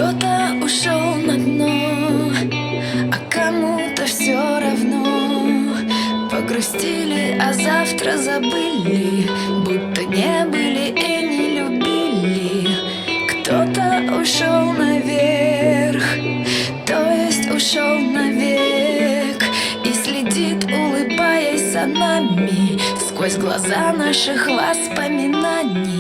Кто-то ушел на дно, а кому-то все равно. Погрустили, а завтра забыли, будто не были и не любили. Кто-то ушел наверх, то есть ушел навек, и следит, улыбаясь за нами, сквозь глаза наших воспоминаний.